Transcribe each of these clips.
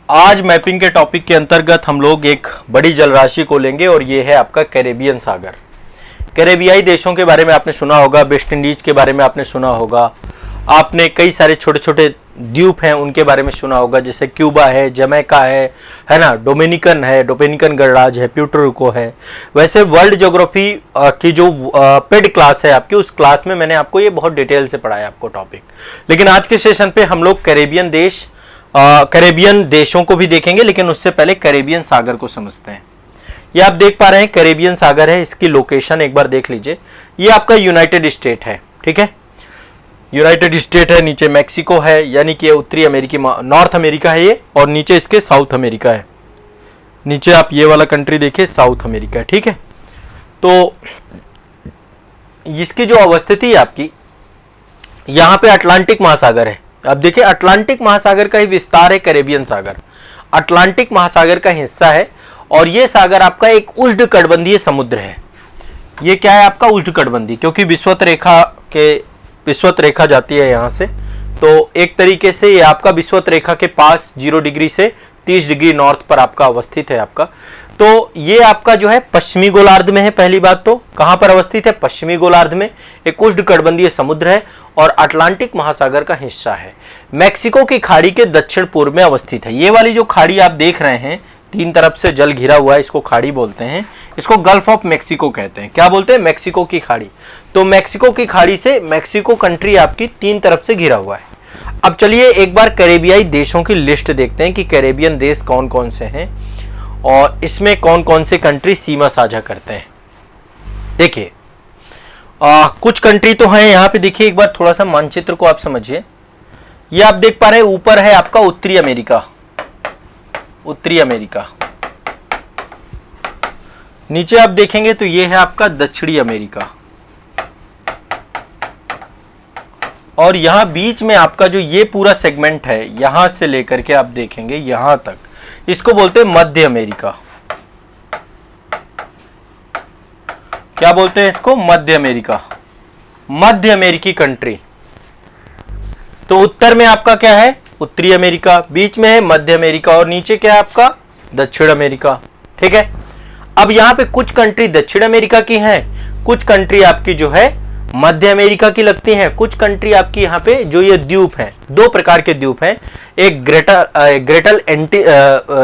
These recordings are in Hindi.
आज मैपिंग के टॉपिक के अंतर्गत हम लोग एक बड़ी जलराशि को लेंगे और ये है आपका कैरेबियन सागर। कैरेबियाई देशों के बारे में आपने सुना होगा, वेस्ट इंडीज के बारे में आपने सुना होगा, आपने कई सारे छोटे छोटे द्वीप हैं उनके बारे में सुना होगा, जैसे क्यूबा है, जमैका है ना, डोमिनिकन गणराज्य है, प्यूर्टो रिको है। वैसे वर्ल्ड ज्योग्राफी की जो पेड क्लास है आपकी, उस क्लास में मैंने आपको ये बहुत डिटेल से पढ़ाया आपको टॉपिक। लेकिन आज के सेशन पे हम लोग कैरेबियन देशों को भी देखेंगे, लेकिन उससे पहले कैरेबियन सागर को समझते हैं। ये आप देख पा रहे हैं कैरेबियन सागर है, इसकी लोकेशन एक बार देख लीजिए। ये आपका यूनाइटेड स्टेट है, ठीक है, यूनाइटेड स्टेट है, नीचे मैक्सिको है, यानी कि उत्तरी अमेरिकी नॉर्थ अमेरिका है ये, और नीचे इसके साउथ अमेरिका है। नीचे आप ये वाला कंट्री देखिए, साउथ अमेरिका है, ठीक है। तो इसकी जो अवस्थिति है आपकी, यहां पे अटलांटिक महासागर है। अब देखिए अटलांटिक महासागर का ही विस्तार है कैरेबियन सागर, अटलांटिक महासागर का हिस्सा है। और ये सागर आपका एक उष्णकटिबंधीय समुद्र है। ये क्या है आपका उष्णकटिबंधीय, क्योंकि विषुवत रेखा जाती है यहाँ से, तो एक तरीके से ये आपका विषुवत रेखा के पास 0 डिग्री से 30 डिग्री नॉर्थ पर आपका अवस्थित है आपका। तो ये आपका जो है पश्चिमी गोलार्ध में है। पहली बात तो कहां पर अवस्थित है, पश्चिमी गोलार्ध में, एक उष्णकटिबंधीय समुद्र है और अटलांटिक महासागर का हिस्सा है। मैक्सिको की खाड़ी के दक्षिण पूर्व में अवस्थित है। ये वाली जो खाड़ी आप देख रहे हैं, 3 तरफ से जल घिरा हुआ है, इसको खाड़ी बोलते हैं। इसको गल्फ ऑफ मैक्सिको कहते हैं। क्या बोलते हैं, मैक्सिको की खाड़ी। तो मैक्सिको की खाड़ी से मैक्सिको कंट्री आपकी 3 तरफ से घिरा हुआ है। अब चलिए एक बार कैरेबियाई देशों की लिस्ट देखते हैं कि कैरेबियन देश कौन कौन से हैं और इसमें कौन कौन से कंट्री सीमा साझा करते हैं। देखिए कुछ कंट्री तो हैं यहाँ पे, देखिए एक बार थोड़ा सा मानचित्र को आप समझिए। ये आप देख पा रहे हैं, ऊपर है आपका उत्तरी अमेरिका, उत्तरी अमेरिका। नीचे आप देखेंगे तो ये है आपका दक्षिणी अमेरिका, और यहां बीच में आपका जो ये पूरा सेगमेंट है, यहां से लेकर के आप देखेंगे यहां तक, इसको बोलते हैं मध्य अमेरिका। क्या बोलते हैं इसको, मध्य अमेरिका, मध्य अमेरिकी कंट्री। तो उत्तर में आपका क्या है, उत्तरी अमेरिका, बीच में है मध्य अमेरिका, और नीचे क्या है आपका दक्षिण अमेरिका, ठीक है। अब यहां पे कुछ कंट्री दक्षिण अमेरिका की हैं, कुछ कंट्री आपकी जो है मध्य अमेरिका की लगती हैं, कुछ कंट्री आपकी यहाँ पे जो ये द्वीप हैं, 2 प्रकार के द्वीप हैं। एक ग्रेटर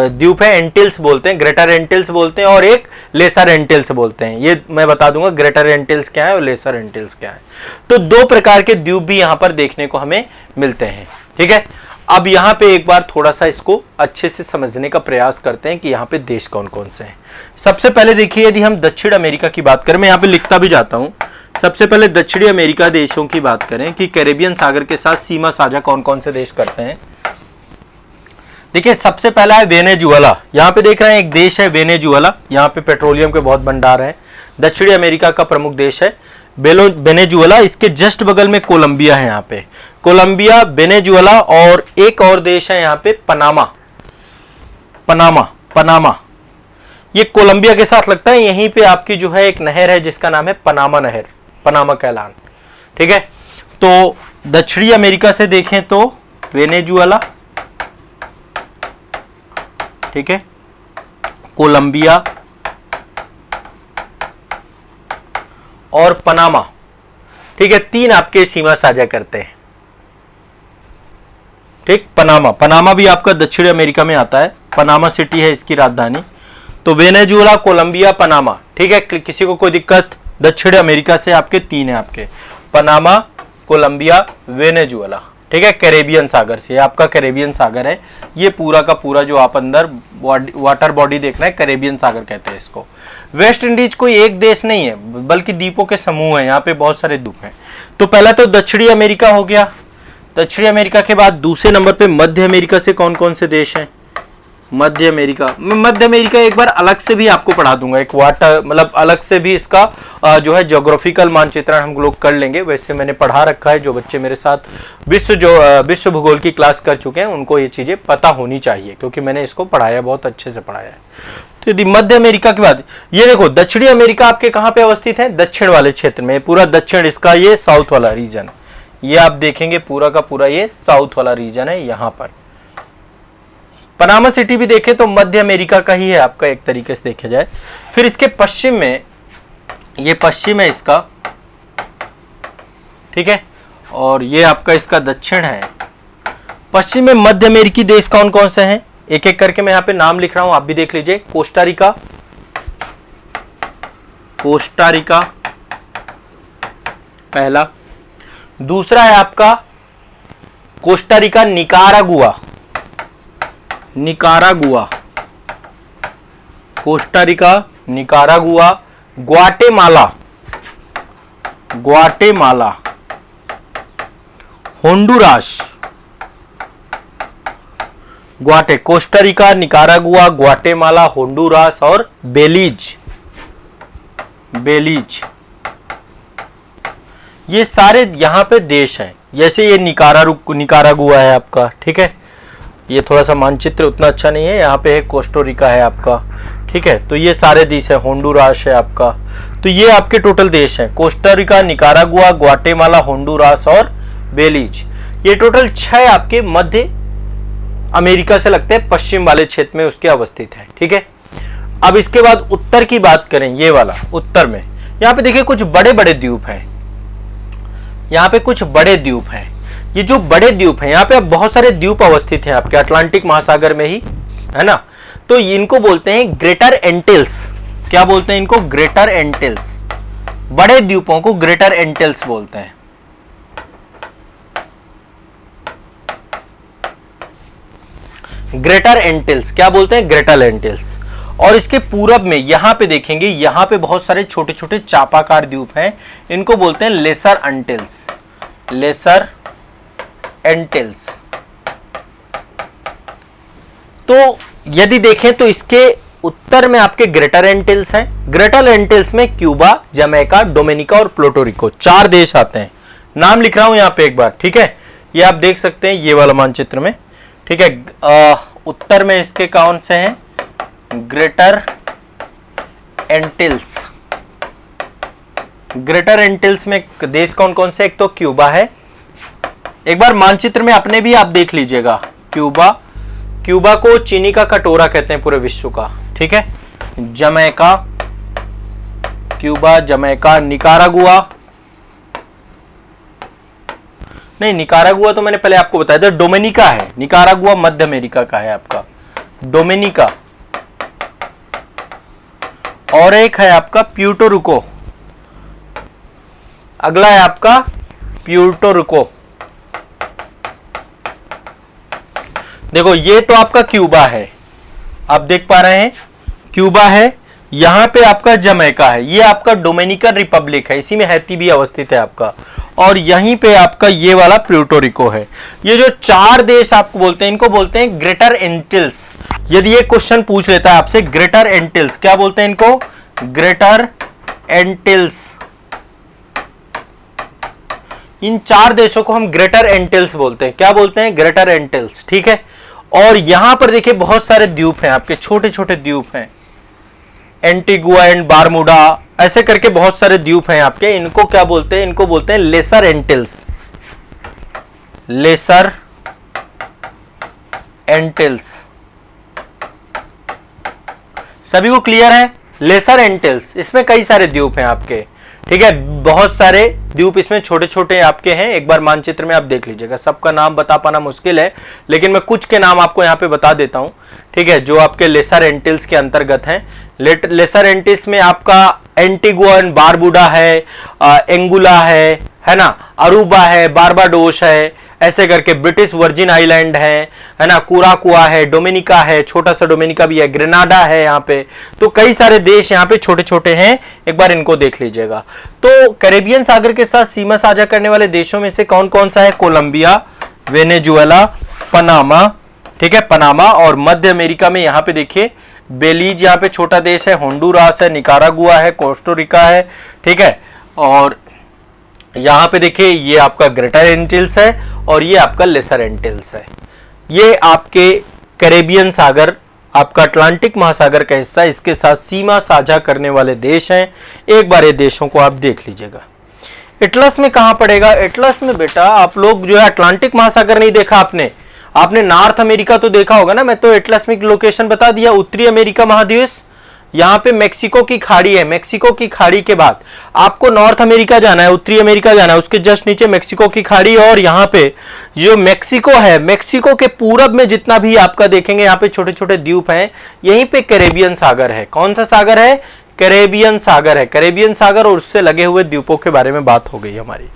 द्वीप है, एंटिल्स बोलते हैं, ग्रेटर एंटिल्स बोलते हैं, और एक लेसर एंटिल्स बोलते हैं। ये मैं बता दूंगा ग्रेटर एंटिल्स क्या है और लेसर एंटिल्स क्या है। तो 2 प्रकार के द्वीप भी यहाँ पर देखने को हमें मिलते हैं, ठीक है। अब यहाँ पे एक बार थोड़ा सा इसको अच्छे से समझने का प्रयास करते हैं कि यहाँ पे देश कौन कौन से हैं। सबसे पहले देखिए, यदि हम दक्षिण अमेरिका की बात करें, मैं यहाँ पे लिखता भी जाता हूँ। सबसे पहले दक्षिणी अमेरिका देशों की बात करें कि कैरेबियन सागर के साथ सीमा साझा कौन कौन से देश करते हैं। देखिए सबसे पहला है वेनेजुएला। यहाँ पे देख रहे हैं एक देश है वेनेजुएला, यहाँ पे पेट्रोलियम के बहुत भंडार हैं। दक्षिणी अमेरिका का प्रमुख देश है वेनेजुएला। इसके जस्ट बगल में कोलंबिया है, यहाँ पे कोलंबिया, वेनेजुएला, और एक और देश है यहाँ पे पनामा। ये कोलंबिया के साथ लगता है। यहीं पे आपकी जो है एक नहर है जिसका नाम है पनामा नहर, पनामा कैलान, ठीक है। तो दक्षिणी अमेरिका से देखें तो वेनेजुएला, ठीक है, कोलंबिया और पनामा, ठीक है, 3 आपके सीमा साझा करते हैं, ठीक। पनामा भी आपका दक्षिण अमेरिका में आता है, पनामा सिटी है इसकी राजधानी। तो वेनेजुएला, कोलंबिया, पनामा, ठीक है। किसी को कोई दिक्कत, दक्षिण अमेरिका से आपके 3 है, आपके पनामा, कोलंबिया, वेनेजुएला, ठीक है। कैरेबियन सागर से आपका कैरेबियन सागर है। ये पूरा का पूरा जो आप अंदर वाटर बॉडी देख रहे हैं, कैरेबियन सागर कहते हैं इसको। वेस्ट इंडीज कोई एक देश नहीं है, बल्कि द्वीपों के समूह हैं, यहाँ पे बहुत सारे द्वीप हैं। तो पहला तो दक्षिणी अमेरिका हो गया। दक्षिणी अमेरिका के बाद दूसरे नंबर पे मध्य अमेरिका से कौन कौन से देश हैं। मध्य अमेरिका, मैं मध्य अमेरिका एक बार अलग से भी आपको पढ़ा दूंगा, एक वाटर मतलब अलग से भी इसका जो है ज्योग्राफिकल मानचित्रण हम लोग कर लेंगे। वैसे मैंने पढ़ा रखा है, जो बच्चे मेरे साथ विश्व भूगोल की क्लास कर चुके हैं उनको ये चीजें पता होनी चाहिए, क्योंकि मैंने इसको पढ़ाया, बहुत अच्छे से पढ़ाया है। तो यदि मध्य अमेरिका के बाद ये देखो, दक्षिणी अमेरिका आपके कहाँ पे अवस्थित है, दक्षिण वाले क्षेत्र में, पूरा दक्षिण इसका ये साउथ वाला रीजन, ये आप देखेंगे पूरा का पूरा ये साउथ वाला रीजन है। यहाँ पर पनामा सिटी भी देखें तो मध्य अमेरिका का ही है आपका, एक तरीके से देखा जाए। फिर इसके पश्चिम में, ये पश्चिम है इसका, ठीक है, और ये आपका इसका दक्षिण है। पश्चिम में मध्य अमेरिकी देश कौन कौन से हैं, एक एक करके मैं यहां पे नाम लिख रहा हूं, आप भी देख लीजिए। कोस्टा रिका, कोस्टा रिका पहला। दूसरा है आपका Costa Rica Nicaragua, Nicaragua, Costa Rica Nicaragua. Guatemala, Guatemala. Honduras, Costa Rica, Nicaragua, Guatemala, Honduras और बेलीज, बेलीज। ये सारे यहां पे देश हैं। जैसे ये निकारागुआ है आपका, ठीक है, ये थोड़ा सा मानचित्र उतना अच्छा नहीं है, यहाँ पे है कोस्टा रिका है आपका, ठीक है। तो ये सारे देश है, होंडुरास है आपका। तो ये आपके टोटल देश हैं, Costa Rica, Nicaragua, Guatemala, Honduras और बेलीज। ये टोटल 6 आपके मध्य अमेरिका से लगते हैं, पश्चिम वाले क्षेत्र में उसके अवस्थित है, ठीक है। अब इसके बाद उत्तर की बात करें, ये वाला उत्तर में यहाँ पे देखिए कुछ बड़े बड़े द्वीप हैं, यहाँ पे कुछ बड़े द्वीप हैं। ये जो बड़े द्वीप हैं, यहाँ पे अब बहुत सारे द्वीप अवस्थित हैं आपके अटलांटिक महासागर में ही, है ना। तो इनको बोलते हैं ग्रेटर एंटिल्स। क्या बोलते हैं इनको? Greater Antilles. बड़े द्वीपों को ग्रेटर एंटिल्स बोलते हैं। ग्रेटर एंटिल्स क्या बोलते हैं? Greater Antilles. और इसके पूरब में यहां पे देखेंगे, यहां पे बहुत सारे छोटे छोटे चापाकार द्वीप हैं, इनको बोलते हैं लेसर एंटिल्स। Laser Antilles. तो यदि देखें तो इसके उत्तर में आपके ग्रेटर एंटिल्स हैं। ग्रेटर एंटिल्स में क्यूबा, जमैका, डोमिनिका और प्लूटो रिको 4 देश आते हैं। नाम लिख रहा हूं यहां पे एक बार, ठीक है। ये आप देख सकते हैं ये वाला मानचित्र में, ठीक है। उत्तर में इसके कौन से हैं? Greater Antilles. ग्रेटर एंटिल्स में देश कौन कौन से? एक तो क्यूबा है, एक बार मानचित्र में अपने भी आप देख लीजिएगा। क्यूबा, क्यूबा को चीनी का कटोरा कहते हैं पूरे विश्व का, ठीक है। जमैका, क्यूबा, जमैका, निकारागुआ, नहीं निकारागुआ तो मैंने पहले आपको बताया था, डोमिनिका है। निकारागुआ मध्य अमेरिका का है आपका, डोमिनिका। और एक है आपका प्यूर्टो रिको, अगला है आपका प्यूर्टो रिको। देखो ये तो आपका क्यूबा है, आप देख पा रहे हैं क्यूबा है, यहां पे आपका जमैका है, ये आपका डोमिनिकन रिपब्लिक है, इसी में हैती भी अवस्थित है आपका, और यहीं पे आपका ये वाला प्यूर्टो रिको है। ये जो 4 देश आपको बोलते हैं, इनको बोलते हैं ग्रेटर एंटिल्स। यदि ये क्वेश्चन पूछ लेता है आपसे ग्रेटर एंटिल्स, क्या बोलते हैं इनको? Greater Antilles. इन 4 देशों को हम ग्रेटर एंटिल्स बोलते हैं। क्या बोलते हैं? ग्रेटर एंटिल्स, ठीक है। और यहां पर देखिए बहुत सारे द्वीप हैं आपके, छोटे छोटे द्वीप हैं, एंटीगुआ एंड बारमूडा, ऐसे करके बहुत सारे द्वीप हैं आपके। इनको क्या बोलते हैं? इनको बोलते हैं लेसर एंटिल्स। Laser Antilles. सभी को क्लियर है? लेसर एंटिल्स, इसमें कई सारे द्वीप हैं आपके, ठीक है। बहुत सारे द्वीप इसमें छोटे छोटे आपके हैं, एक बार मानचित्र में आप देख लीजिएगा। सबका नाम बता पाना मुश्किल है, लेकिन मैं कुछ के नाम आपको यहाँ पे बता देता हूँ, ठीक है, जो आपके लेसर एंटिल्स के अंतर्गत हैं। लेसर एंटिल्स में आपका एंटीगुआ एंड बारबुडा है, एंगुला है ना, अरूबा है, बारबाडोस है, ऐसे करके ब्रिटिश वर्जिन आइलैंड है ना, कुराकुआ है, डोमिनिका है, छोटा सा डोमिनिका भी है, ग्रेनाडा है यहाँ पे। तो कई सारे देश यहाँ पे छोटे छोटे हैं, एक बार इनको देख लीजिएगा। तो कैरेबियन सागर के साथ सीमा साझा करने वाले देशों में से कौन कौन सा है? कोलंबिया, वेनेजुएला, पनामा, ठीक है, पनामा। और मध्य अमेरिका में यहाँ पे देखिए बेलीज यहाँ पे छोटा देश है, होंडुरास है, निकारागुआ है, कोस्टा रिका है, ठीक है। और यहाँ पे देखिए ये आपका ग्रेटर एंटिल्स है और ये आपका लेसर एंटिल्स है। ये आपके कैरेबियन सागर, आपका अटलांटिक महासागर का हिस्सा, इसके साथ सीमा साझा करने वाले देश हैं। एक बार ये देशों को आप देख लीजिएगा। एटलस में कहां पड़ेगा? एटलस में बेटा आप लोग जो है अटलांटिक महासागर नहीं देखा आपने, आपने नॉर्थ अमेरिका तो देखा होगा ना, मैं तो एटलस में लोकेशन बता दिया। उत्तरी अमेरिका महाद्वीप, यहाँ पे मेक्सिको की खाड़ी है, मेक्सिको की खाड़ी के बाद आपको नॉर्थ अमेरिका जाना है, उत्तरी अमेरिका जाना है, उसके जस्ट नीचे मेक्सिको की खाड़ी। और यहाँ पे जो मेक्सिको है, मेक्सिको के पूरब में जितना भी आपका देखेंगे यहाँ पे छोटे छोटे द्वीप हैं, यहीं पे कैरेबियन सागर है। कौन सा सागर है? कैरेबियन सागर है। कैरेबियन सागर और उससे लगे हुए द्वीपों के बारे में बात हो गई हमारी।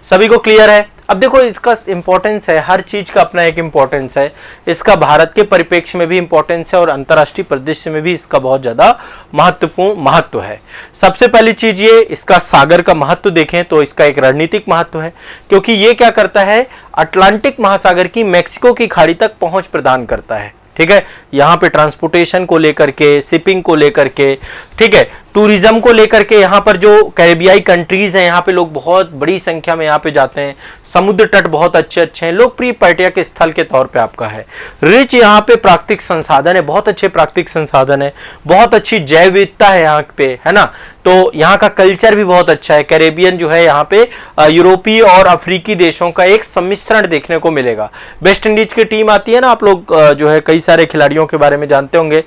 सभी को क्लियर है? अब देखो इसका इंपॉर्टेंस है, हर चीज का अपना एक इंपॉर्टेंस है। इसका भारत के परिप्रेक्ष्य में भी इंपॉर्टेंस है और अंतरराष्ट्रीय परिदृश्य में भी इसका बहुत ज्यादा महत्वपूर्ण महत्व है। सबसे पहली चीज ये, इसका सागर का महत्व देखें तो इसका एक रणनीतिक महत्व है, क्योंकि ये क्या करता है, अटलांटिक महासागर की मैक्सिको की खाड़ी तक पहुंच प्रदान करता है। ठीक है, यहाँ पे ट्रांसपोर्टेशन को लेकर के, शिपिंग को लेकर के, ठीक है, टूरिज्म को लेकर के, यहाँ पर जो कैरेबियाई कंट्रीज हैं यहाँ पे लोग बहुत बड़ी संख्या में यहाँ पे जाते हैं। समुद्र तट बहुत अच्छे अच्छे हैं, लोकप्रिय पर्यटक स्थल के तौर पे आपका है। रिच यहाँ पे प्राकृतिक संसाधन है, बहुत अच्छे प्राकृतिक संसाधन है, बहुत अच्छी जैव विविधता है यहाँ पे, है ना। तो यहाँ का कल्चर भी बहुत अच्छा है। कैरेबियन जो है यहाँ पे यूरोपीय और अफ्रीकी देशों का एक सम्मिश्रण देखने को मिलेगा। वेस्ट इंडीज की टीम आती है ना, आप लोग जो है कई सारे खिलाड़ियों के बारे में जानते होंगे।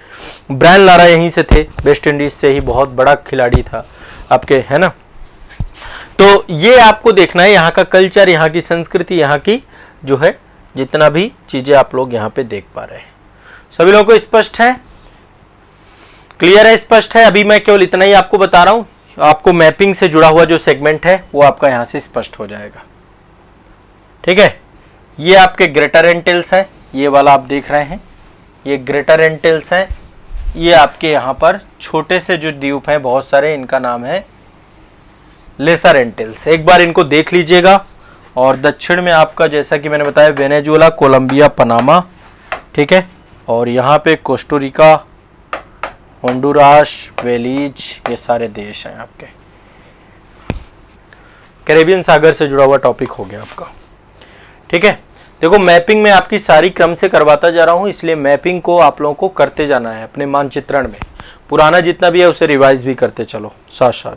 ब्रायन लारा यहीं से थे, वेस्ट इंडीज से ही, बहुत बड़ा खिलाड़ी था आपके, है ना। तो ये आपको देखना है, यहाँ का कल्चर, यहाँ की संस्कृति, यहाँ की जो है जितना भी चीजें आप लोग यहाँ पे देख पा रहे हैं। सभी लोगों को स्पष्ट है? क्लियर है? स्पष्ट है? अभी मैं केवल इतना ही आपको बता रहा हूं, आपको मैपिंग से जुड़ा हुआ जो सेगमेंट है वो आपका यहां से स्पष्ट हो जाएगा। ठीक है, ये आपके ग्रेटर एंटिल्स है, ये वाला आप देख रहे हैं, ये ग्रेटर एंटिल्स है। ये आपके यहाँ पर छोटे से जो द्वीप हैं बहुत सारे, इनका नाम है लेसर एंटिल्स। एक बार इनको देख लीजिएगा। और दक्षिण में आपका जैसा कि मैंने बताया वेनेजुएला, कोलंबिया, पनामा, ठीक है, और यहाँ पे कोस्टोरिका, होंडुरास, बेलीज, ये सारे देश हैं आपके। कैरेबियन सागर से जुड़ा हुआ टॉपिक हो गया आपका। ठीक है, देखो मैपिंग में आपकी सारी क्रम से करवाता जा रहा हूं, इसलिए मैपिंग को आप लोगों को करते जाना है अपने मानचित्रण में। पुराना जितना भी है उसे रिवाइज भी करते चलो साथ साथ।